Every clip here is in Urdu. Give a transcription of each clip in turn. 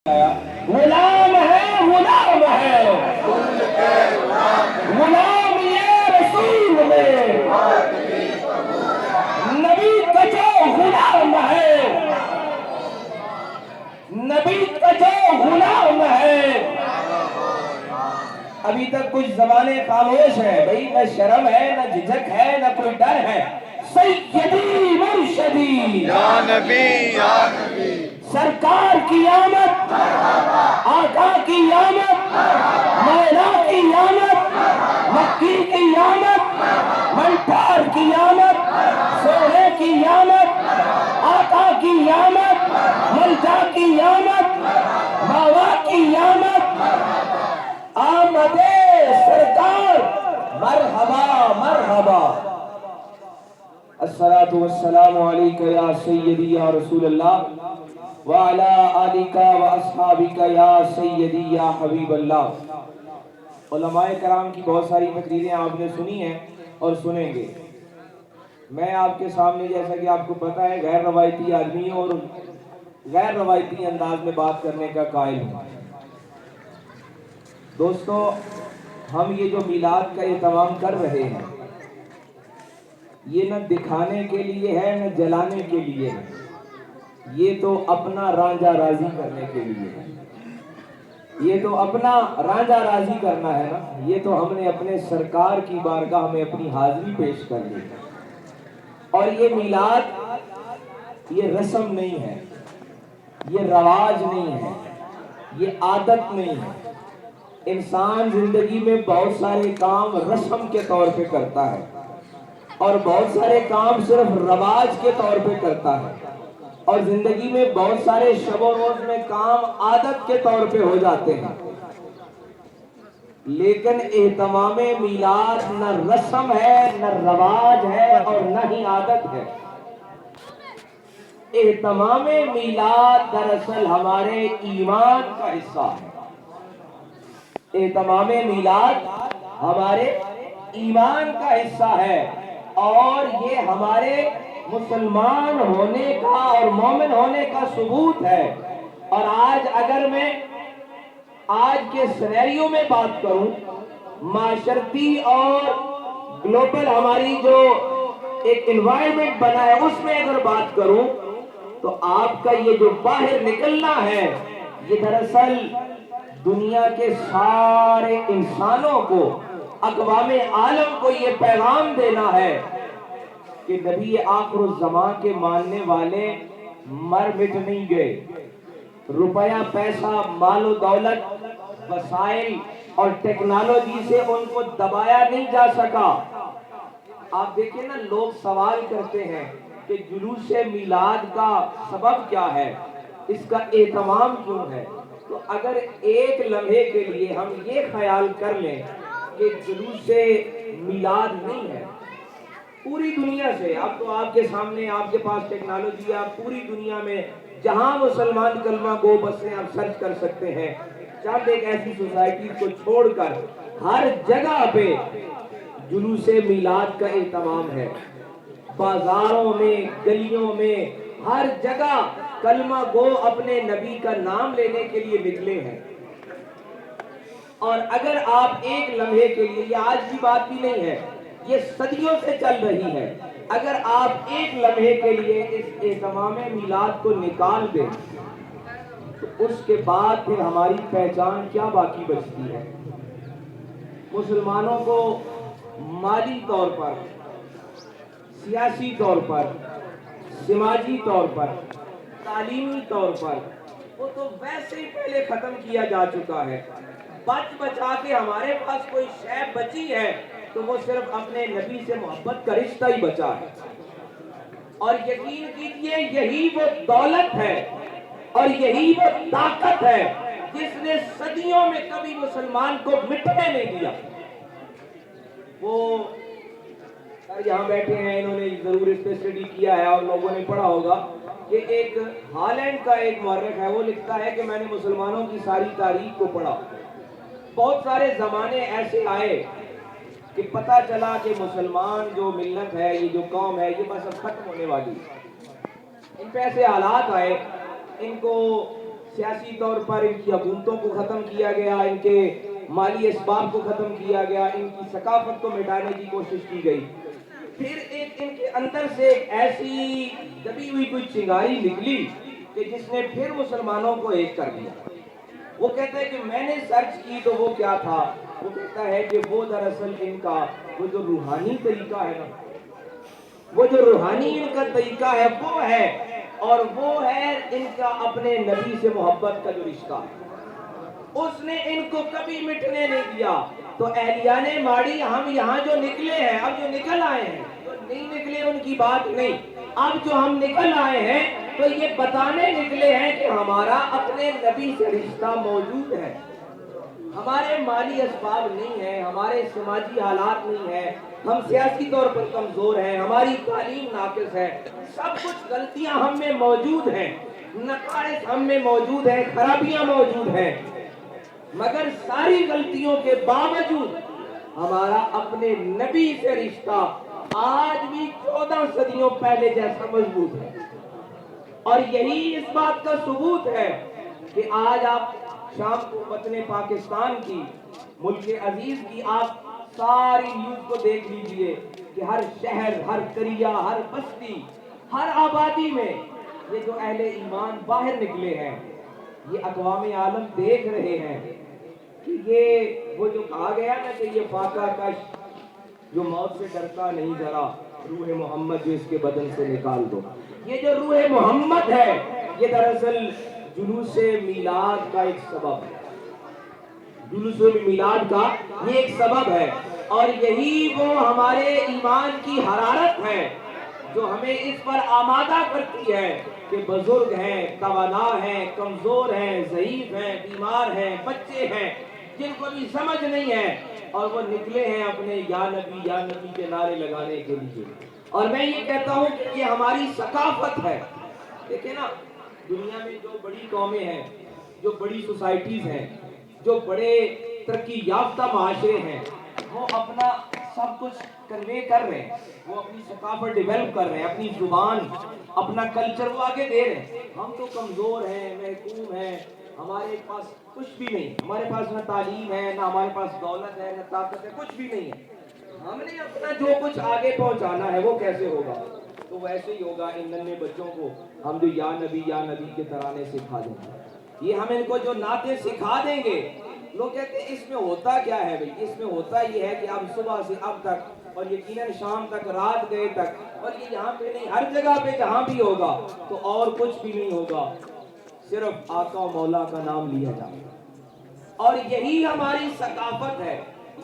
غلام ہے غلام یہ رسول میں نبی کا جو غلام ہے نبی کا جو غلام ہے. ابھی تک کچھ زبانیں خاموش ہیں بھئی، نہ شرم ہے نہ جھجک ہے نہ کوئی ڈر ہے. سیدی مرشدی یا نبی یا نبی سرکار کی آمد، آقا کی آمد، مولا کی آمد، مکی کی آمد، منٹار کی آمد، سونے کی آمد، آقا کی آمد، ملجا کی آمد، ماوا کی آمد. آمد سرکار مرحبا مرحبا. الصلاة والسلام علیکہ یا سیدی یا رسول اللہ وعلا آلکہ و اصحابکہ یا سیدی یا حبیب اللہ. علماء کرام کی بہت ساری تقریریں آپ نے سنی ہیں اور سنیں گے. میں آپ کے سامنے، جیسا کہ آپ کو پتہ ہے، غیر روایتی آدمی اور غیر روایتی انداز میں بات کرنے کا قائل ہوں. دوستو، ہم یہ جو میلاد کا اہتمام کر رہے ہیں، یہ نہ دکھانے کے لیے ہے نہ جلانے کے لیے ہے. یہ تو اپنا رانجھا راضی کرنے کے لیے ہے. یہ تو اپنا رانجھا راضی کرنا ہے نا. یہ تو ہم نے اپنے سرکار کی بارگاہ میں اپنی حاضری پیش کر دی. اور یہ میلاد یہ رسم نہیں ہے، یہ رواج نہیں ہے، یہ عادت نہیں ہے. انسان زندگی میں بہت سارے کام رسم کے طور پہ کرتا ہے اور بہت سارے کام صرف رواج کے طور پہ کرتا ہے، اور زندگی میں بہت سارے شب و روز میں کام عادت کے طور پہ ہو جاتے ہیں. لیکن اہتمام میلاد نہ رسم ہے، نہ رواج ہے اور نہ ہی عادت ہے. اہتمام میلاد دراصل ہمارے ایمان کا حصہ ہے. اہتمام میلاد ہمارے ایمان کا حصہ ہے اور یہ ہمارے مسلمان ہونے کا اور مومن ہونے کا ثبوت ہے. اور آج اگر میں آج کے سینیریو میں بات کروں، معاشرتی اور گلوبل ہماری جو ایک انوائرمنٹ بنا ہے اس میں اگر بات کروں، تو آپ کا یہ جو باہر نکلنا ہے، یہ دراصل دنیا کے سارے انسانوں کو، اقوام عالم کو یہ پیغام دینا ہے کہ نبی آخر الزمان کے ماننے والے مر مٹ نہیں گئے. روپیہ پیسہ، مال و دولت، وسائل اور ٹیکنالوجی سے ان کو دبایا نہیں جا سکا. آپ دیکھیں نا، لوگ سوال کرتے ہیں کہ جلوس میلاد کا سبب کیا ہے، اس کا اہتمام کیوں ہے. تو اگر ایک لمحے کے لیے ہم یہ خیال کر لیں کہ جلوس میلاد نہیں ہے، پوری دنیا سے، اب تو آپ کے سامنے، آپ کے پاس ٹیکنالوجی ہے، آپ پوری دنیا میں جہاں مسلمان کلمہ گو بسیں آپ سرچ کر سکتے ہیں. چند ایک ایسی سوسائٹی کو چھوڑ کر ہر جگہ پہ جلوس میلاد کا اہتمام ہے. بازاروں میں، گلیوں میں، ہر جگہ کلمہ گو اپنے نبی کا نام لینے کے لیے نکلے ہیں. اور اگر آپ ایک لمحے کے لیے، یہ آج کی بات بھی نہیں ہے، یہ صدیوں سے چل رہی ہے، اگر آپ ایک لمحے کے لیے اس اہتمام میلاد کو نکال دیں تو اس کے بعد پھر ہماری پہچان کیا باقی بچتی ہے. مسلمانوں کو مالی طور پر، سیاسی طور پر، سماجی طور پر، تعلیمی طور پر وہ تو ویسے ہی پہلے ختم کیا جا چکا ہے. بچ بچا کے ہمارے پاس کوئی شے بچی ہے تو وہ صرف اپنے نبی سے محبت کا رشتہ ہی بچا ہے. اور یقین کیجئے یہی وہ دولت ہے اور یہی وہ طاقت ہے جس نے صدیوں میں کبھی مسلمان کو مٹنے نہیں دیا. وہ یہاں بیٹھے ہیں، انہوں نے ضرور اس پہ اسٹڈی کیا ہے اور لوگوں نے پڑھا ہوگا کہ ایک ہالینڈ کا ایک مورخ ہے، وہ لکھتا ہے کہ میں نے مسلمانوں کی ساری تاریخ کو پڑھا. بہت سارے زمانے ایسے آئے کہ پتہ چلا کہ مسلمان جو ملت ہے، یہ جو قوم ہے، یہ بس اب ختم ہونے والی. ان پہ ایسے حالات آئے، ان کو سیاسی طور پر ان کی حکومتوں کو ختم کیا گیا، ان کے مالی اسباب کو ختم کیا گیا، ان کی ثقافت کو مٹانے کی کوشش کی گئی۔ پھر ایک ان کے اندر سے ایک ایسی دبی ہوئی کوئی چنگاری نکلی کہ جس نے پھر مسلمانوں کو ایک کر دیا۔ وہ کہتا ہے کہ میں نے سرچ کی تو وہ کیا تھا، وہ کہتا ہے کہ وہ دراصل ان کا وہ جو روحانی طریقہ ہے نا، وہ جو روحانی ان کا طریقہ ہے وہ ہے، اور وہ ہے ان کا اپنے نبی سے محبت کا جو رشتہ ہے، اس نے ان کو کبھی مٹنے نہیں دیا۔ تو اہلیان ماڑی ہم یہاں جو نکلے ہیں، اب جو نکل آئے ہیں، جو نہیں نکلے ان کی بات نہیں، اب جو ہم نکل آئے ہیں تو یہ بتانے نکلے ہیں کہ ہمارا اپنے نبی سے رشتہ موجود ہے۔ ہمارے مالی اسباب نہیں ہیں، ہمارے سماجی حالات نہیں ہیں، ہم سیاسی طور پر کمزور ہیں، ہماری تعلیم ناقص ہے، سب کچھ غلطیاں ہم میں موجود ہیں، نقائص ہم میں موجود ہیں، خرابیاں موجود ہیں، مگر ساری غلطیوں کے باوجود ہمارا اپنے نبی سے رشتہ آج بھی 14 صدیوں پہلے جیسا مضبوط ہے۔ اور یہی اس بات کا ثبوت ہے کہ آج آپ شام کو وطن پاکستان کی، ملک عزیز کی آپ ساری نیوز کو دیکھ لیجئے کہ ہر شہر، ہر قریہ، ہر بستی، ہر آبادی میں یہ جو اہل ایمان باہر نکلے ہیں، یہ اقوام عالم دیکھ رہے ہیں کہ یہ وہ جو کہا گیا نا کہ یہ فاقہ کش جو موت سے ڈرتا نہیں ذرا، روح محمد جو اس کے بدن سے نکال دو۔ یہ جو روح محمد ہے یہ دراصل جلوس میلاد کا ایک سبب ہے، جلوس میلاد کا یہ ایک سبب ہے، اور یہی وہ ہمارے ایمان کی حرارت ہے جو ہمیں اس پر آمادہ کرتی ہے کہ بزرگ ہیں، توانا ہیں، کمزور ہیں، ضعیف ہیں، بیمار ہیں، بچے ہیں جن کو بھی سمجھ نہیں ہے، اور وہ نکلے ہیں اپنے یا نبی کے نعرے لگانے کے لیے۔ اور میں یہ کہتا ہوں کہ یہ ہماری ثقافت ہے۔ دیکھیں نا، دنیا میں جو بڑی قومیں ہیں، جو بڑی سوسائٹیز ہیں، جو بڑے ترقی یافتہ معاشرے ہیں، وہ اپنا سب کچھ کنوے کر رہے ہیں، وہ اپنی ثقافت ڈیولپ کر رہے ہیں، اپنی زبان، اپنا کلچر وہ آگے دے رہے ہیں۔ ہم تو کمزور ہیں، محکوم ہیں، ہمارے پاس کچھ بھی نہیں، ہمارے پاس نہ تعلیم ہے، نہ ہمارے پاس دولت ہے، نہ طاقت ہے، کچھ بھی نہیں ہے۔ ہم نے اپنا جو کچھ آگے پہنچانا ہے وہ کیسے ہوگا؟ تو ویسے ہی ہوگا، ان ننھے بچوں کو ہم جو یا نبی کے ترانے سکھا دیں گے، یہ ہم ان کو جو نعتیں سکھا دیں گے، لوگ کہتے ہیں اس میں ہوتا کیا ہے بھئی؟ اس میں ہوتا یہ ہے کہ اب صبح سے اب تک، اور یقیناً شام تک، رات گئے تک، اور یہ یہاں پہ نہیں، ہر جگہ پہ جہاں بھی ہوگا تو اور کچھ بھی نہیں ہوگا، صرف آقا و مولا کا نام لیا جائے گا۔ اور یہی ہماری ثقافت ہے،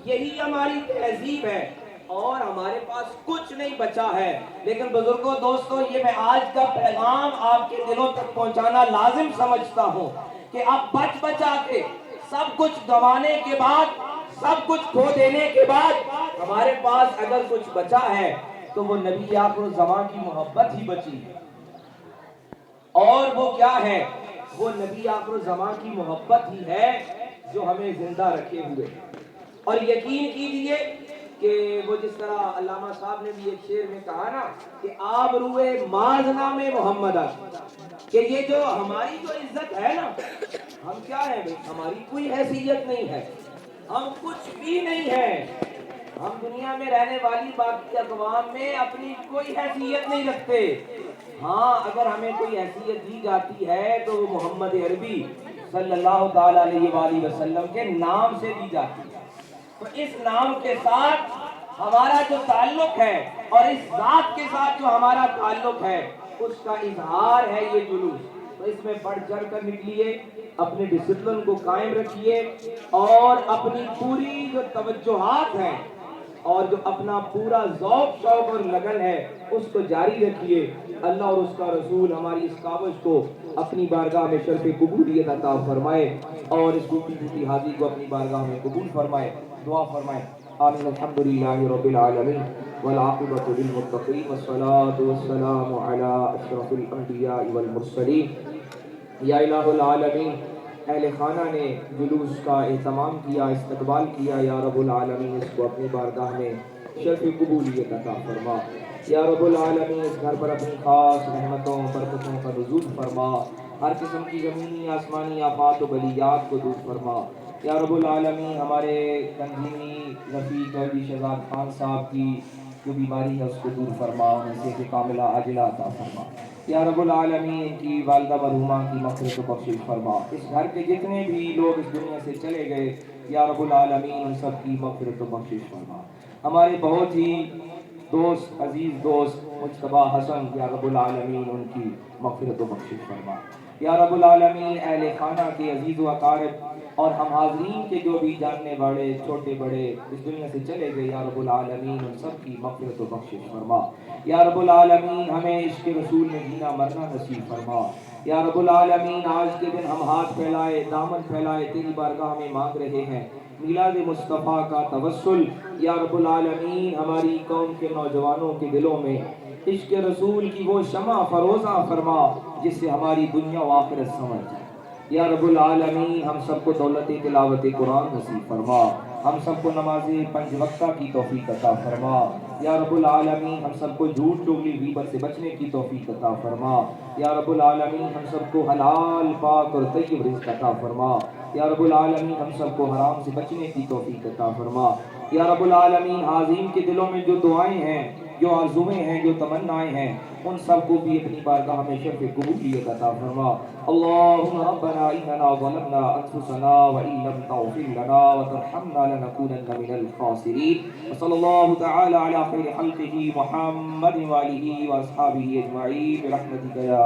یہی ہماری تہذیب ہے، اور ہمارے پاس کچھ نہیں بچا ہے۔ لیکن بزرگوں، دوستوں، یہ میں آج کا پیغام آپ کے دلوں تک پہنچانا لازم سمجھتا ہوں کہ اب بچ بچا کے سب کچھ گنوانے کے بعد، سب کچھ کھو دینے کے بعد ہمارے پاس اگر کچھ بچا ہے تو وہ نبی آخر الزمان کی محبت ہی بچی ہے۔ اور وہ کیا ہے؟ وہ نبی آخر الزمان کی محبت ہی ہے جو ہمیں زندہ رکھے ہوئے۔ اور یقین کیجئے کہ وہ جس طرح علامہ صاحب نے بھی ایک شعر میں کہا نا کہ آب روئے ماز نام محمد، کہ یہ جو ہماری جو عزت ہے نا، ہم کیا ہیں بھئی؟ ہماری کوئی حیثیت نہیں ہے، ہم کچھ بھی نہیں ہیں، ہم دنیا میں رہنے والی باقی اقوام میں اپنی کوئی حیثیت نہیں رکھتے۔ ہاں، اگر ہمیں کوئی حیثیت دی جاتی ہے تو وہ محمد عربی صلی اللہ تعالیٰ علیہ وآلہ وسلم کے نام سے دی جاتی ہے۔ تو اس نام کے ساتھ ہمارا جو تعلق ہے، اور اس ذات کے ساتھ جو ہمارا تعلق ہے، اس کا اظہار ہے یہ جلوس۔ تو اس میں بڑھ چڑھ کر نکلیے، اپنے ڈسپلن کو قائم رکھیے، اور اپنی پوری جو توجہات ہیں اور جو اپنا پورا ذوق شوق اور لگن ہے اس کو جاری رکھیے۔ اللہ اور اس کا رسول ہماری اس کاوش کو اپنی بارگاہ میں شرف قبولیت عطا فرمائے، اور اس ٹوٹی حاضری کو اپنی بارگاہ میں قبول فرمائے۔ دعا فرمائے۔ آمین۔ الحمدللہ رب العالمین والعاقبۃ للمتقین والصلاۃ والسلام علی اشرف الانبیاء والمرسلین۔ یا الہ العالمین، اہل خانہ نے جلوس کا اہتمام کیا، استقبال کیا، یا رب العالمین اس کو اپنی بارگاہ میں شرف قبولیت عطا فرما۔ یا رب العالمین اس گھر پر اپنی خاص رحمتوں برکتوں کا نزول فرما۔ ہر قسم کی زمینی آسمانی آفات و بلیات کو دور فرما یا رب العالمین۔ ہمارے تنظیمی رفیق علی شہزاد خان صاحب کی جو بیماری ہے اس کو دور فرما، انہیں صحت کاملہ عاجلہ عطا فرما یا رب العالمین۔ کی والدہ مرحومہ کی مغفرت و بخشش فرما۔ اس گھر کے جتنے بھی لوگ اس دنیا سے چلے گئے یا رب العالمین ان سب کی مغفرت و بخشش فرما۔ ہمارے بہت ہی دوست، عزیز دوست مجتبیٰ حسن یا رب العالمین ان کی مغفرت و بخشش فرما یا رب العالمین۔ اہل خانہ کے عزیز و اقارب اور ہم حاضرین کے جو بھی جاننے والے چھوٹے بڑے اس دنیا سے چلے گئے یا رب العالمین ان سب کی مغفرت و بخشش فرما یا رب العالمین۔ ہمیں عشق رسول میں جینا مرنا نصیب فرما یا رب العالمین۔ آج کے دن ہم ہاتھ پھیلائے دامن پھیلائے تیری بارگاہ میں مانگ رہے ہیں میلاد مصطفیٰ کا توسل یا رب العالمین۔ ہماری قوم کے نوجوانوں کے دلوں میں عشق رسول کی وہ شمع فروزہ فرما جس سے ہماری دنیا و آخرت سمجھ جائے یا رب العالمین۔ ہم سب کو دولت تلاوت قرآن نصیب فرما، ہم سب کو نماز 5 وقتہ کی توفیق عطا فرما یا رب العالمین۔ ہم سب کو جھوٹ چغلی غیبت سے بچنے کی توفیق عطا فرما یا رب العالمین۔ ہم سب کو حلال پاک اور طیب رزق عطا فرما یا رب العالمین۔ ہم سب کو حرام سے بچنے کی توفیق عطا فرما یا رب العالمین۔ حاضرین کے دلوں میں جو دعائیں ہیں، جو آرزویں ہیں، جو تمنائیں ہیں، ان سب کو بھی اپنی بارگاہ میں شرف قبولیت عطا فرما۔ اللهم ربنا اننا ظلمنا انفسنا وان لم تغفر لنا وترحمنا لنكونن من الخاسرين، وصلى الله تعالى على خير خلقه محمد وآله واصحابه اجمعين برحمتك يا